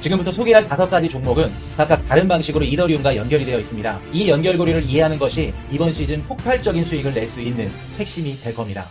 지금부터 소개할 5가지 종목은 각각 다른 방식으로 이더리움과 연결이 되어 있습니다. 이 연결고리를 이해하는 것이 이번 시즌 폭발적인 수익을 낼 수 있는 핵심이 될 겁니다.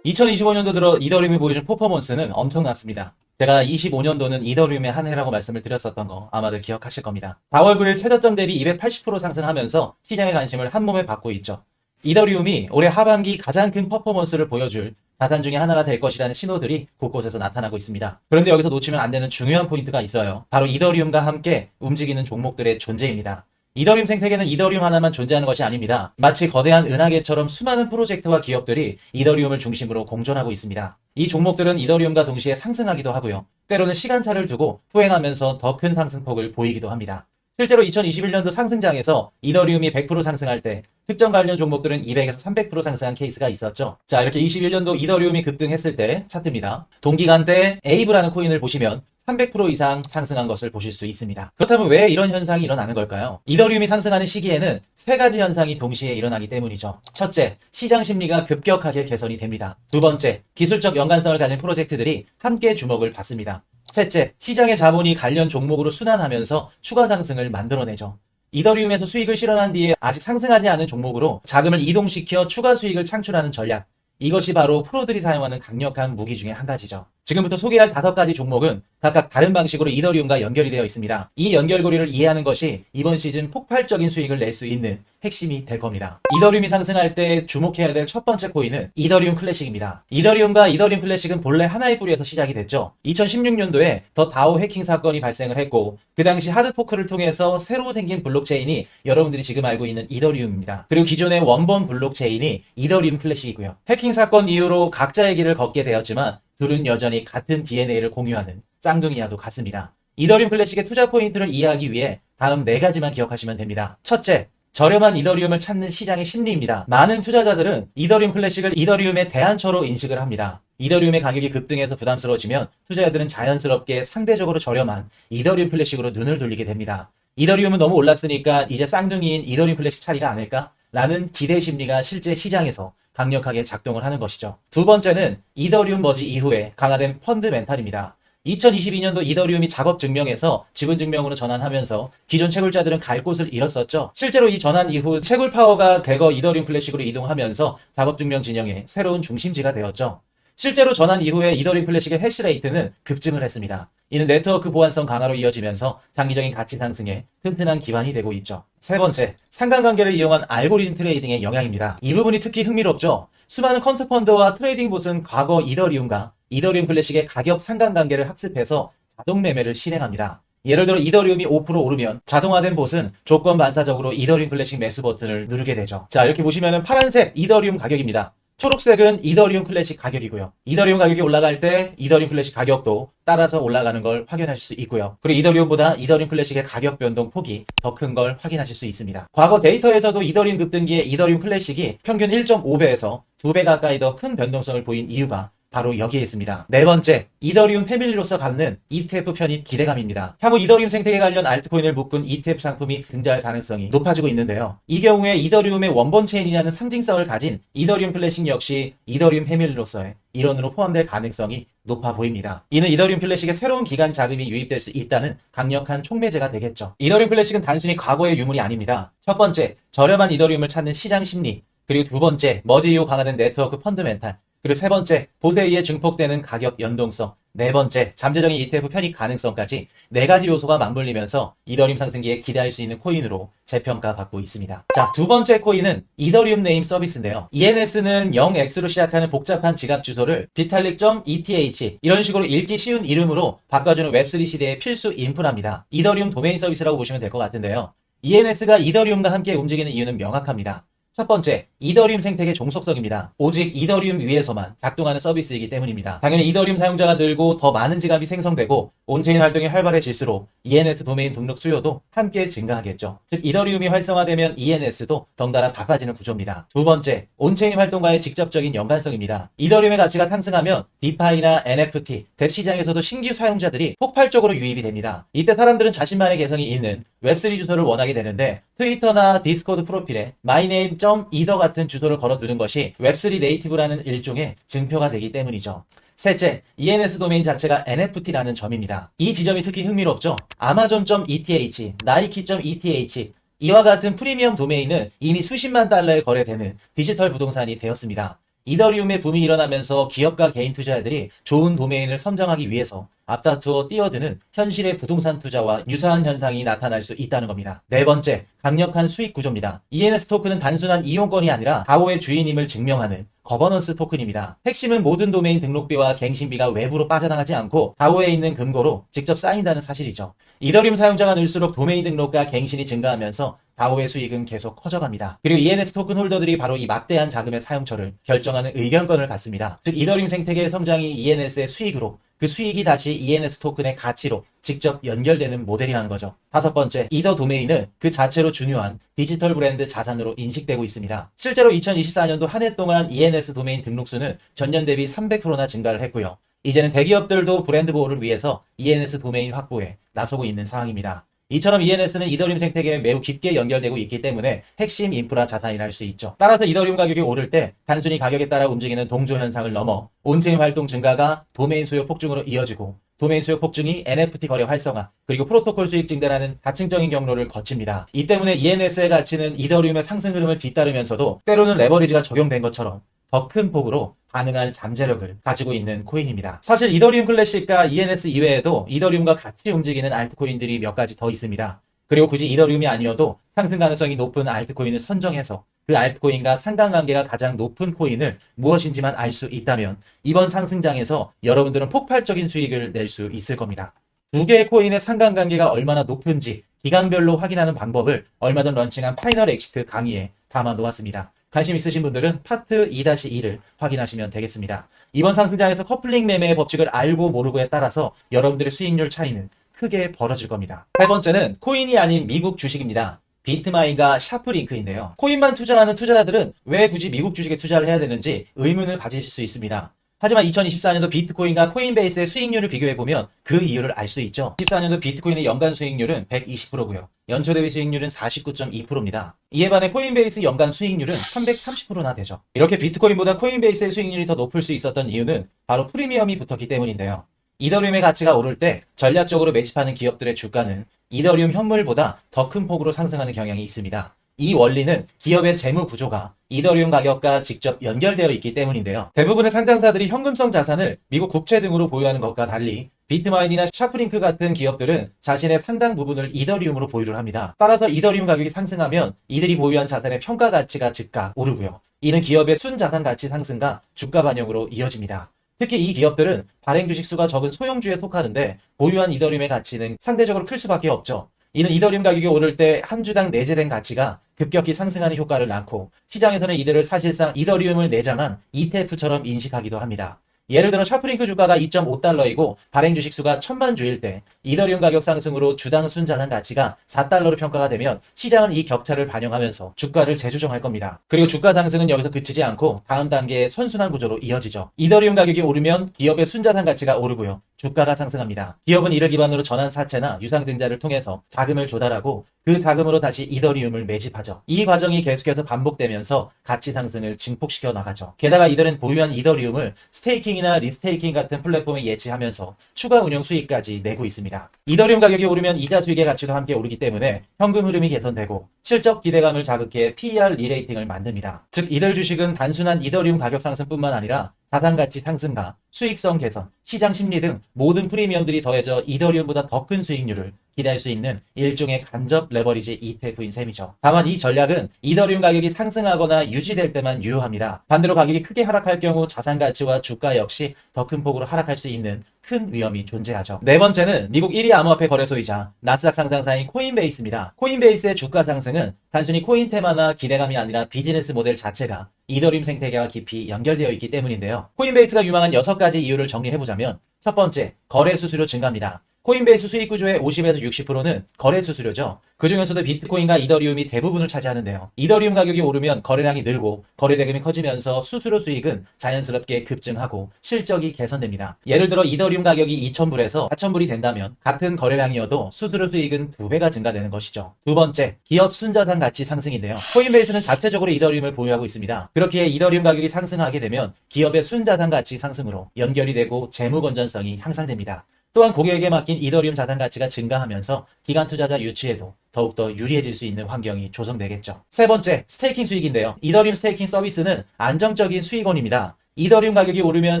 2025년도 들어 이더리움이 보여준 퍼포먼스는 엄청났습니다. 제가 25년도는 이더리움의 한 해라고 말씀을 드렸었던 거 아마들 기억하실 겁니다. 4월 9일 최저점 대비 280% 상승하면서 시장의 관심을 한몸에 받고 있죠. 이더리움이 올해 하반기 가장 큰 퍼포먼스를 보여줄 자산 중에 하나가 될 것이라는 신호들이 곳곳에서 나타나고 있습니다. 그런데 여기서 놓치면 안 되는 중요한 포인트가 있어요. 바로 이더리움과 함께 움직이는 종목들의 존재입니다. 이더리움 생태계는 이더리움 하나만 존재하는 것이 아닙니다. 마치 거대한 은하계처럼 수많은 프로젝트와 기업들이 이더리움을 중심으로 공존하고 있습니다. 이 종목들은 이더리움과 동시에 상승하기도 하고요. 때로는 시간차를 두고 후행하면서 더 큰 상승폭을 보이기도 합니다. 실제로 2021년도 상승장에서 이더리움이 100% 상승할 때 특정 관련 종목들은 200에서 300% 상승한 케이스가 있었죠. 자, 이렇게 21년도 이더리움이 급등했을 때 차트입니다. 동기간대 에이브라는 코인을 보시면 300% 이상 상승한 것을 보실 수 있습니다. 그렇다면 왜 이런 현상이 일어나는 걸까요? 이더리움이 상승하는 시기에는 3가지 현상이 동시에 일어나기 때문이죠. 첫째, 시장 심리가 급격하게 개선이 됩니다. 두 번째, 기술적 연관성을 가진 프로젝트들이 함께 주목을 받습니다. 셋째, 시장의 자본이 관련 종목으로 순환하면서 추가 상승을 만들어내죠. 이더리움에서 수익을 실현한 뒤에 아직 상승하지 않은 종목으로 자금을 이동시켜 추가 수익을 창출하는 전략. 이것이 바로 프로들이 사용하는 강력한 무기 중에 한 가지죠. 지금부터 소개할 5가지 종목은 각각 다른 방식으로 이더리움과 연결이 되어 있습니다. 이 연결고리를 이해하는 것이 이번 시즌 폭발적인 수익을 낼 수 있는 핵심이 될 겁니다. 이더리움이 상승할 때 주목해야 될 첫 번째 코인은 이더리움 클래식입니다. 이더리움과 이더리움 클래식은 본래 하나의 뿌리에서 시작이 됐죠. 2016년도에 더 다오 해킹 사건이 발생을 했고 그 당시 하드포크를 통해서 새로 생긴 블록체인이 여러분들이 지금 알고 있는 이더리움입니다. 그리고 기존의 원본 블록체인이 이더리움 클래식이고요. 해킹 사건 이후로 각자의 길을 걷게 되었지만 둘은 여전히 같은 DNA를 공유하는 쌍둥이와도 같습니다. 이더리움 클래식의 투자 포인트를 이해하기 위해 다음 4가지만 기억하시면 됩니다. 첫째, 저렴한 이더리움을 찾는 시장의 심리입니다. 많은 투자자들은 이더리움 클래식을 이더리움의 대안처로 인식을 합니다. 이더리움의 가격이 급등해서 부담스러워지면 투자자들은 자연스럽게 상대적으로 저렴한 이더리움 클래식으로 눈을 돌리게 됩니다. 이더리움은 너무 올랐으니까 이제 쌍둥이인 이더리움 클래식 차리가 아닐까? 라는 기대 심리가 실제 시장에서 강력하게 작동을 하는 것이죠. 두 번째는 이더리움 머지 이후에 강화된 펀드멘탈입니다. 2022년도 이더리움이 작업 증명에서 지분 증명으로 전환하면서 기존 채굴자들은 갈 곳을 잃었었죠. 실제로 이 전환 이후 채굴 파워가 대거 이더리움 클래식으로 이동하면서 작업 증명 진영의 새로운 중심지가 되었죠. 실제로 전환 이후에 이더리움 클래식의 해시레이트는 급증을 했습니다. 이는 네트워크 보안성 강화로 이어지면서 장기적인 가치 상승에 튼튼한 기반이 되고 있죠. 세 번째, 상관관계를 이용한 알고리즘 트레이딩의 영향입니다. 이 부분이 특히 흥미롭죠. 수많은 퀀트펀드와 트레이딩 봇은 과거 이더리움과 이더리움 클래식의 가격 상관관계를 학습해서 자동 매매를 실행합니다. 예를 들어 이더리움이 5% 오르면 자동화된 봇은 조건 반사적으로 이더리움 클래식 매수 버튼을 누르게 되죠. 자, 이렇게 보시면은 파란색 이더리움 가격입니다. 초록색은 이더리움 클래식 가격이고요. 이더리움 가격이 올라갈 때 이더리움 클래식 가격도 따라서 올라가는 걸 확인하실 수 있고요. 그리고 이더리움보다 이더리움 클래식의 가격 변동 폭이 더 큰 걸 확인하실 수 있습니다. 과거 데이터에서도 이더리움 급등기에 이더리움 클래식이 평균 1.5배에서 2배 가까이 더 큰 변동성을 보인 이유가 바로 여기에 있습니다. 네 번째, 이더리움 패밀리로서 갖는 ETF 편입 기대감입니다. 향후 이더리움 생태계 관련 알트코인을 묶은 ETF 상품이 등장할 가능성이 높아지고 있는데요. 이 경우에 이더리움의 원본 체인이라는 상징성을 가진 이더리움 클래식 역시 이더리움 패밀리로서의 일원으로 포함될 가능성이 높아 보입니다. 이는 이더리움 클래식의 새로운 기간 자금이 유입될 수 있다는 강력한 촉매제가 되겠죠. 이더리움 클래식은 단순히 과거의 유물이 아닙니다. 첫 번째, 저렴한 이더리움을 찾는 시장 심리, 그리고 두 번째, 머지 이후 강화된 네트워크 펀드멘탈, 그리고 세 번째, 봇에 의해 증폭되는 가격 연동성, 네 번째, 잠재적인 ETF 편입 가능성까지 4가지 요소가 맞물리면서 이더리움 상승기에 기대할 수 있는 코인으로 재평가받고 있습니다. 자, 두 번째 코인은 이더리움 네임 서비스인데요. ENS는 0X로 시작하는 복잡한 지갑 주소를 vitalik.eth 이런 식으로 읽기 쉬운 이름으로 바꿔주는 웹3 시대의 필수 인프라입니다. 이더리움 도메인 서비스라고 보시면 될 것 같은데요. ENS가 이더리움과 함께 움직이는 이유는 명확합니다. 첫 번째, 이더리움 생태계 종속성입니다. 오직 이더리움 위에서만 작동하는 서비스이기 때문입니다. 당연히 이더리움 사용자가 늘고 더 많은 지갑이 생성되고 온체인 활동이 활발해질수록 ENS 도메인 등록 수요도 함께 증가하겠죠. 즉 이더리움이 활성화되면 ENS도 덩달아 바빠지는 구조입니다. 두 번째, 온체인 활동과의 직접적인 연관성입니다. 이더리움의 가치가 상승하면 디파이나 NFT, 뎁 시장에서도 신규 사용자들이 폭발적으로 유입이 됩니다. 이때 사람들은 자신만의 개성이 있는 웹3 주소를 원하게 되는데 트위터나 디스코드 프로필에 myname.ether 같은 주소를 걸어두는 것이 웹3 네이티브라는 일종의 증표가 되기 때문이죠. 셋째, ENS 도메인 자체가 NFT라는 점입니다. 이 지점이 특히 흥미롭죠. amazon.eth, nike.eth 이와 같은 프리미엄 도메인은 이미 수십만 달러에 거래되는 디지털 부동산이 되었습니다. 이더리움의 붐이 일어나면서 기업과 개인 투자자들이 좋은 도메인을 선정하기 위해서 앞다투어 뛰어드는 현실의 부동산 투자와 유사한 현상이 나타날 수 있다는 겁니다. 네 번째, 강력한 수익 구조입니다. ENS 토큰은 단순한 이용권이 아니라 DAO의 주인임을 증명하는 거버넌스 토큰입니다. 핵심은 모든 도메인 등록비와 갱신비가 외부로 빠져나가지 않고 DAO에 있는 금고로 직접 쌓인다는 사실이죠. 이더리움 사용자가 늘수록 도메인 등록과 갱신이 증가하면서 DAO의 수익은 계속 커져갑니다. 그리고 ENS 토큰 홀더들이 바로 이 막대한 자금의 사용처를 결정하는 의견권을 갖습니다. 즉 이더리움 생태계의 성장이 ENS의 수익으로 그 수익이 다시 ENS 토큰의 가치로 직접 연결되는 모델이라는 거죠. 다섯 번째, 이더 도메인은 그 자체로 중요한 디지털 브랜드 자산으로 인식되고 있습니다. 실제로 2024년도 한 해 동안 ENS 도메인 등록수는 전년 대비 300%나 증가를 했고요. 이제는 대기업들도 브랜드 보호를 위해서 ENS 도메인 확보에 나서고 있는 상황입니다. 이처럼 ENS는 이더리움 생태계에 매우 깊게 연결되고 있기 때문에 핵심 인프라 자산이라 할 수 있죠. 따라서 이더리움 가격이 오를 때 단순히 가격에 따라 움직이는 동조 현상을 넘어 온체인 활동 증가가 도메인 수요 폭증으로 이어지고 도메인 수요 폭증이 NFT 거래 활성화 그리고 프로토콜 수익 증대라는 다층적인 경로를 거칩니다. 이 때문에 ENS의 가치는 이더리움의 상승 흐름을 뒤따르면서도 때로는 레버리지가 적용된 것처럼 더 큰 폭으로 가능한 잠재력을 가지고 있는 코인입니다. 사실 이더리움 클래식과 ENS 이외에도 이더리움과 같이 움직이는 알트코인들이 몇 가지 더 있습니다. 그리고 굳이 이더리움이 아니어도 상승 가능성이 높은 알트코인을 선정해서 그 알트코인과 상관관계가 가장 높은 코인을 무엇인지만 알 수 있다면 이번 상승장에서 여러분들은 폭발적인 수익을 낼 수 있을 겁니다. 두 개의 코인의 상관관계가 얼마나 높은지 기간별로 확인하는 방법을 얼마 전 런칭한 파이널 엑시트 강의에 담아 놓았습니다. 관심 있으신 분들은 파트 2-2를 확인하시면 되겠습니다. 이번 상승장에서 커플링 매매의 법칙을 알고 모르고에 따라서 여러분들의 수익률 차이는 크게 벌어질 겁니다. 세 번째는 코인이 아닌 미국 주식입니다. 비트마인과 샤프링크인데요. 코인만 투자하는 투자자들은 왜 굳이 미국 주식에 투자를 해야 되는지 의문을 가지실 수 있습니다. 하지만 2024년도 비트코인과 코인베이스의 수익률을 비교해보면 그 이유를 알 수 있죠. 2024년도 비트코인의 연간 수익률은 120%고요. 연초 대비 수익률은 49.2%입니다. 이에 반해 코인베이스 연간 수익률은 330%나 되죠. 이렇게 비트코인보다 코인베이스의 수익률이 더 높을 수 있었던 이유는 바로 프리미엄이 붙었기 때문인데요. 이더리움의 가치가 오를 때 전략적으로 매집하는 기업들의 주가는 이더리움 현물보다 더 큰 폭으로 상승하는 경향이 있습니다. 이 원리는 기업의 재무 구조가 이더리움 가격과 직접 연결되어 있기 때문인데요. 대부분의 상장사들이 현금성 자산을 미국 국채 등으로 보유하는 것과 달리 비트마인이나 샤프링크 같은 기업들은 자신의 상당 부분을 이더리움으로 보유를 합니다. 따라서 이더리움 가격이 상승하면 이들이 보유한 자산의 평가 가치가 즉각 오르고요. 이는 기업의 순자산 가치 상승과 주가 반영으로 이어집니다. 특히 이 기업들은 발행 주식 수가 적은 소형주에 속하는데 보유한 이더리움의 가치는 상대적으로 클 수밖에 없죠. 이는 이더리움 가격이 오를 때 한 주당 내재된 가치가 급격히 상승하는 효과를 낳고 시장에서는 이들을 사실상 이더리움을 내장한 ETF처럼 인식하기도 합니다. 예를 들어 샤프링크 주가가 2.5달러이고 발행 주식 수가 1000만 주일 때 이더리움 가격 상승으로 주당 순자산 가치가 4달러로 평가가 되면 시장은 이 격차를 반영하면서 주가를 재조정할 겁니다. 그리고 주가 상승은 여기서 그치지 않고 다음 단계의 선순환 구조로 이어지죠. 이더리움 가격이 오르면 기업의 순자산 가치가 오르고요. 주가가 상승합니다. 기업은 이를 기반으로 전환 사채나 유상증자를 통해서 자금을 조달하고 그 자금으로 다시 이더리움을 매집하죠. 이 과정이 계속해서 반복되면서 가치 상승을 증폭시켜 나가죠. 게다가 이들은 보유한 이더리움을 스테이킹이나 리스테이킹 같은 플랫폼에 예치하면서 추가 운영 수익까지 내고 있습니다. 이더리움 가격이 오르면 이자 수익의 가치도 함께 오르기 때문에 현금 흐름이 개선되고 실적 기대감을 자극해 PER 리레이팅을 만듭니다. 즉 이들 주식은 단순한 이더리움 가격 상승뿐만 아니라 자산 가치 상승과 수익성 개선, 시장 심리 등 모든 프리미엄들이 더해져 이더리움보다 더 큰 수익률을 기대할 수 있는 일종의 간접 레버리지 ETF인 셈이죠. 다만 이 전략은 이더리움 가격이 상승하거나 유지될 때만 유효합니다. 반대로 가격이 크게 하락할 경우 자산 가치와 주가 역시 더 큰 폭으로 하락할 수 있는 큰 위험이 존재하죠. 네 번째는 미국 1위 암호화폐 거래소이자 나스닥 상장사인 코인베이스입니다. 코인베이스의 주가 상승은 단순히 코인 테마나 기대감이 아니라 비즈니스 모델 자체가 이더리움 생태계와 깊이 연결되어 있기 때문인데요. 코인베이스가 유망한 6가지 이유를 정리해보자면 첫 번째, 거래 수수료 증가입니다. 코인베이스 수익 구조의 50에서 60%는 거래 수수료죠. 그 중에서도 비트코인과 이더리움이 대부분을 차지하는데요. 이더리움 가격이 오르면 거래량이 늘고 거래 대금이 커지면서 수수료 수익은 자연스럽게 급증하고 실적이 개선됩니다. 예를 들어 이더리움 가격이 2,000불에서 4,000불이 된다면 같은 거래량이어도 수수료 수익은 2배가 증가되는 것이죠. 두 번째, 기업 순자산 가치 상승인데요. 코인베이스는 자체적으로 이더리움을 보유하고 있습니다. 그렇기에 이더리움 가격이 상승하게 되면 기업의 순자산 가치 상승으로 연결이 되고 재무 건전성이 향상됩니다. 또한 고객에게 맡긴 이더리움 자산 가치가 증가하면서 기관 투자자 유치에도 더욱더 유리해질 수 있는 환경이 조성되겠죠. 세 번째, 스테이킹 수익인데요. 이더리움 스테이킹 서비스는 안정적인 수익원입니다. 이더리움 가격이 오르면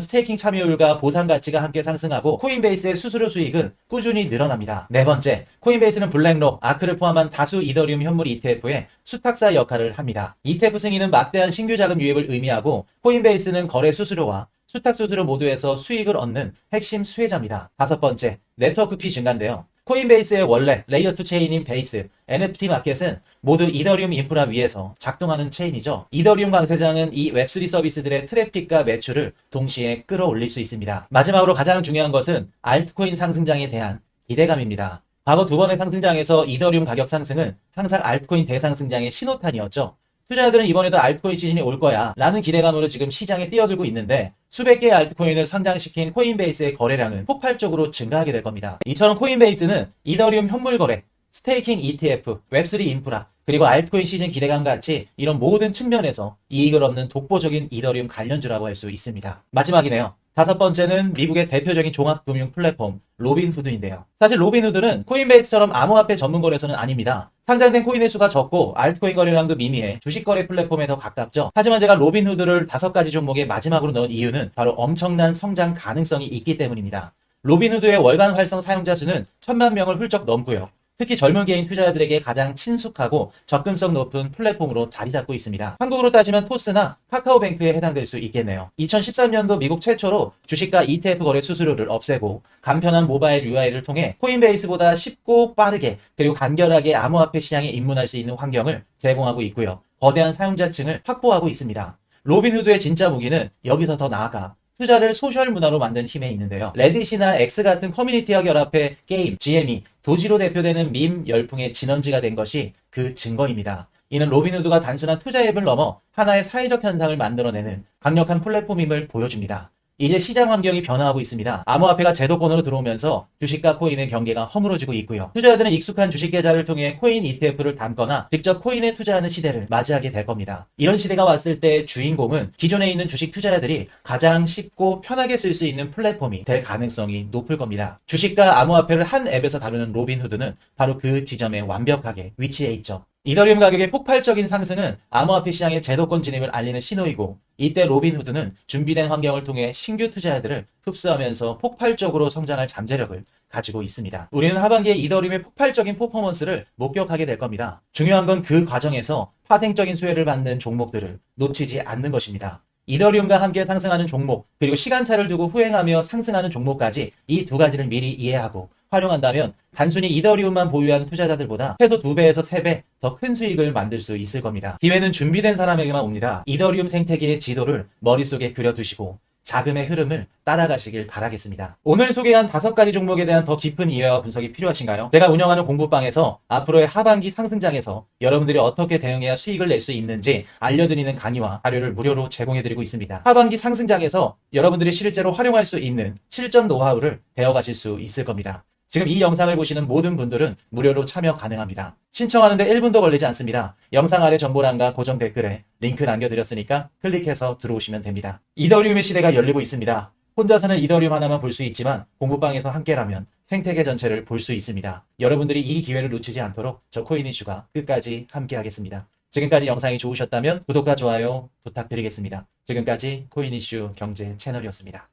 스테이킹 참여율과 보상 가치가 함께 상승하고 코인베이스의 수수료 수익은 꾸준히 늘어납니다. 네 번째, 코인베이스는 블랙록, 아크를 포함한 다수 이더리움 현물 ETF의 수탁사 역할을 합니다. ETF 승인은 막대한 신규 자금 유입을 의미하고 코인베이스는 거래 수수료와 수탁 수수료 모두에서 수익을 얻는 핵심 수혜자입니다. 다섯 번째, 네트워크 피 증가인데요. 코인베이스의 원래 레이어2 체인인 베이스, NFT 마켓은 모두 이더리움 인프라 위에서 작동하는 체인이죠. 이더리움 강세장은 이 웹3 서비스들의 트래픽과 매출을 동시에 끌어올릴 수 있습니다. 마지막으로 가장 중요한 것은 알트코인 상승장에 대한 기대감입니다. 과거 두 번의 상승장에서 이더리움 가격 상승은 항상 알트코인 대상승장의 신호탄이었죠. 투자자들은 이번에도 알트코인 시즌이 올 거야 라는 기대감으로 지금 시장에 뛰어들고 있는데 수백 개의 알트코인을 상장시킨 코인베이스의 거래량은 폭발적으로 증가하게 될 겁니다. 이처럼 코인베이스는 이더리움 현물 거래, 스테이킹 ETF, 웹3 인프라, 그리고 알트코인 시즌 기대감 같이 이런 모든 측면에서 이익을 얻는 독보적인 이더리움 관련주라고 할 수 있습니다. 마지막이네요. 다섯 번째는 미국의 대표적인 종합금융 플랫폼 로빈후드인데요. 사실 로빈후드는 코인베이스처럼 암호화폐 전문 거래소는 아닙니다. 상장된 코인의 수가 적고 알트코인 거래량도 미미해 주식 거래 플랫폼에 더 가깝죠. 하지만 제가 로빈후드를 5가지 종목의 마지막으로 넣은 이유는 바로 엄청난 성장 가능성이 있기 때문입니다. 로빈후드의 월간 활성 사용자 수는 1,000만 명을 훌쩍 넘고요. 특히 젊은 개인 투자자들에게 가장 친숙하고 접근성 높은 플랫폼으로 자리 잡고 있습니다. 한국으로 따지면 토스나 카카오뱅크에 해당될 수 있겠네요. 2013년도 미국 최초로 주식과 ETF 거래 수수료를 없애고 간편한 모바일 UI를 통해 코인베이스보다 쉽고 빠르게 그리고 간결하게 암호화폐 시장에 입문할 수 있는 환경을 제공하고 있고요. 거대한 사용자층을 확보하고 있습니다. 로빈후드의 진짜 무기는 여기서 더 나아가 투자를 소셜 문화로 만든 힘에 있는데요. 레딧이나 X 같은 커뮤니티와 결합해 게임, GME, 도지로 대표되는 밈 열풍의 진원지가 된 것이 그 증거입니다. 이는 로빈후드가 단순한 투자 앱을 넘어 하나의 사회적 현상을 만들어내는 강력한 플랫폼임을 보여줍니다. 이제 시장 환경이 변화하고 있습니다. 암호화폐가 제도권으로 들어오면서 주식과 코인의 경계가 허물어지고 있고요. 투자자들은 익숙한 주식 계좌를 통해 코인 ETF를 담거나 직접 코인에 투자하는 시대를 맞이하게 될 겁니다. 이런 시대가 왔을 때 주인공은 기존에 있는 주식 투자자들이 가장 쉽고 편하게 쓸 수 있는 플랫폼이 될 가능성이 높을 겁니다. 주식과 암호화폐를 한 앱에서 다루는 로빈후드는 바로 그 지점에 완벽하게 위치해 있죠. 이더리움 가격의 폭발적인 상승은 암호화폐 시장의 제도권 진입을 알리는 신호이고 이때 로빈후드는 준비된 환경을 통해 신규 투자자들을 흡수하면서 폭발적으로 성장할 잠재력을 가지고 있습니다. 우리는 하반기에 이더리움의 폭발적인 퍼포먼스를 목격하게 될 겁니다. 중요한 건 그 과정에서 파생적인 수혜를 받는 종목들을 놓치지 않는 것입니다. 이더리움과 함께 상승하는 종목, 그리고 시간차를 두고 후행하며 상승하는 종목까지 이 두 가지를 미리 이해하고 활용한다면 단순히 이더리움만 보유한 투자자들보다 최소 2배에서 3배 더 큰 수익을 만들 수 있을 겁니다. 기회는 준비된 사람에게만 옵니다. 이더리움 생태계의 지도를 머릿속에 그려두시고 자금의 흐름을 따라가시길 바라겠습니다. 오늘 소개한 5가지 종목에 대한 더 깊은 이해와 분석이 필요하신가요? 제가 운영하는 공부방에서 앞으로의 하반기 상승장에서 여러분들이 어떻게 대응해야 수익을 낼 수 있는지 알려드리는 강의와 자료를 무료로 제공해드리고 있습니다. 하반기 상승장에서 여러분들이 실제로 활용할 수 있는 실전 노하우를 배워가실 수 있을 겁니다. 지금 이 영상을 보시는 모든 분들은 무료로 참여 가능합니다. 신청하는데 1분도 걸리지 않습니다. 영상 아래 정보란과 고정 댓글에 링크 남겨드렸으니까 클릭해서 들어오시면 됩니다. 이더리움의 시대가 열리고 있습니다. 혼자서는 이더리움 하나만 볼 수 있지만 공부방에서 함께라면 생태계 전체를 볼 수 있습니다. 여러분들이 이 기회를 놓치지 않도록 저 코인이슈가 끝까지 함께하겠습니다. 지금까지 영상이 좋으셨다면 구독과 좋아요 부탁드리겠습니다. 지금까지 코인이슈 경제 채널이었습니다.